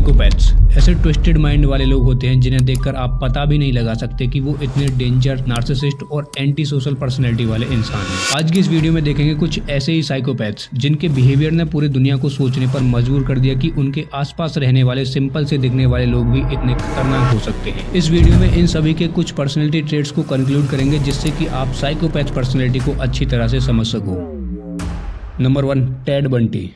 Psychopaths ऐसे twisted mind वाले लोग होते हैं जिन्हें देखकर आप पता भी नहीं लगा सकते कि वो इतने डेंजर, नार्सिसिस्ट और एंटी सोशल पर्सनैलिटी वाले इंसान हैं। आज की इस वीडियो में देखेंगे कुछ ऐसे ही साइकोपैथ्स जिनके बिहेवियर ने पूरी दुनिया को सोचने पर मजबूर कर दिया कि उनके आसपास रहने वाले सिंपल से दिखने वाले लोग भी इतने खतरनाक हो सकते हैं। इस वीडियो में इन सभी के कुछ पर्सनैलिटी ट्रेट्स को कंक्लूड करेंगे जिससे कि आप साइकोपैथ पर्सनैलिटी को अच्छी तरह से समझ सको। Number 1, Ted Bunty.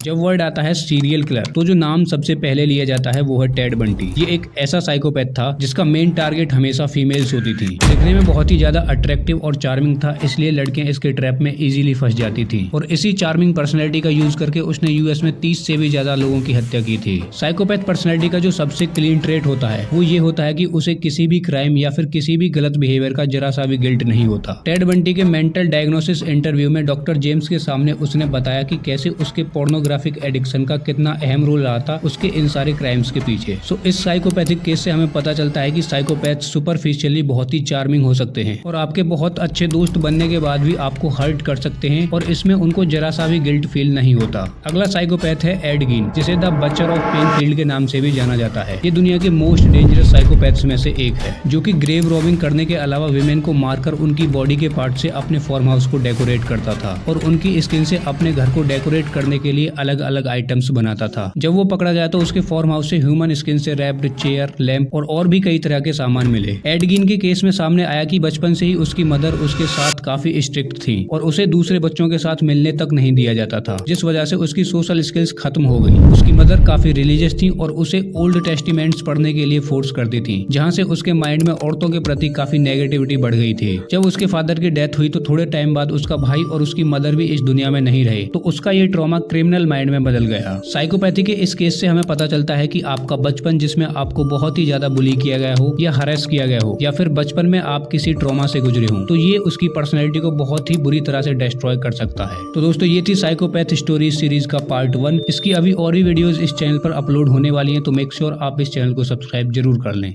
जब वर्ड आता है सीरियल किलर तो जो नाम सबसे पहले लिया जाता है वो है टेड बंटी। ये एक ऐसा साइकोपैथ था जिसका मेन टारगेट हमेशा फीमेल्स होती थी। दिखने में बहुत ही ज्यादा अट्रैक्टिव और चार्मिंग था, इसलिए लड़कियां इसके ट्रैप में इजीली फंस जाती थी और इसी चार्मिंग पर्सनैलिटी का यूज करके उसने यूएस में 30 से भी ज्यादा लोगों की हत्या की थी। साइकोपैथ पर्सनैलिटी का जो सबसे क्लीन ट्रेट होता है वो ये होता है कि उसे किसी भी क्राइम या फिर किसी भी गलत बिहेवियर का जरा सा भी गिल्ट नहीं होता। टेड बंटी के मेंटल डायग्नोसिस इंटरव्यू में डॉक्टर जेम्स के सामने उसने बताया कि कैसे उसके पोर्नोग्राफिक एडिक्शन का कितना अहम रोल रहा था उसके इन सारे क्राइम्स के पीछे। सो इस साइकोपैथिक केस से हमें पता चलता है कि साइकोपैथ सुपरफिशियली बहुत ही चार्मिंग हो सकते हैं और आपके बहुत अच्छे दोस्त बनने के बाद भी आपको हर्ट कर सकते हैं और इसमें उनको जरा सा भी गिल्ट फील नहीं होता। अगला साइकोपैथ है एड गीन, जिसे द बचर ऑफ पेनफील्ड के नाम से भी जाना जाता है। ये दुनिया के मोस्ट डेंजरस साइकोपैथ्स में से एक है, जो कि ग्रेव रॉबिंग करने के अलावा विमेन को मारकर उनकी बॉडी के पार्ट से अपने फार्म हाउस को डेकोरेट करता था और उनकी स्किन से अपने घर को डेकोरेट करने के लिए अलग अलग आइटम्स बनाता था। जब वो पकड़ा गया तो उसके फार्म हाउस से ह्यूमन स्किन से रैप्ड चेयर, लैंप और भी कई तरह के सामान मिले। एड गीन के केस में सामने आया कि बचपन से ही उसकी मदर उसके साथ काफी स्ट्रिक्ट थी और उसे दूसरे बच्चों के साथ मिलने तक नहीं दिया जाता था, जिस वजह से उसकी सोशल स्किल्स खत्म हो गई। उसकी मदर काफी रिलीजियस थी और उसे ओल्ड टेस्टिमेंट्स पढ़ने के लिए फोर्स करती थी, जहाँ से उसके माइंड में औरतों के प्रति काफी नेगेटिविटी बढ़ गई थी। जब उसके फादर की डेथ हुई तो थोड़े टाइम बाद उसका भाई और उसकी मदर भी इस दुनिया में नहीं रहे, तो उसका ये ट्रॉमा क्रिमिनल माइंड में बदल गया। साइकोपैथी के इस केस से हमें पता चलता है कि आपका बचपन जिसमें आपको बहुत ही ज्यादा बुली किया गया हो या हरेस किया गया हो या फिर बचपन में आप किसी ट्रॉमा से गुजरे हो, तो ये उसकी पर्सनैलिटी को बहुत ही बुरी तरह से डिस्ट्रॉय कर सकता है। तो दोस्तों, ये थी साइकोपैथ स्टोरीज सीरीज का पार्ट 1। इसकी अभी और भी वीडियोस इस चैनल पर अपलोड होने वाली हैं, तो मेक श्योर आप इस चैनल को सब्सक्राइब जरूर कर लें।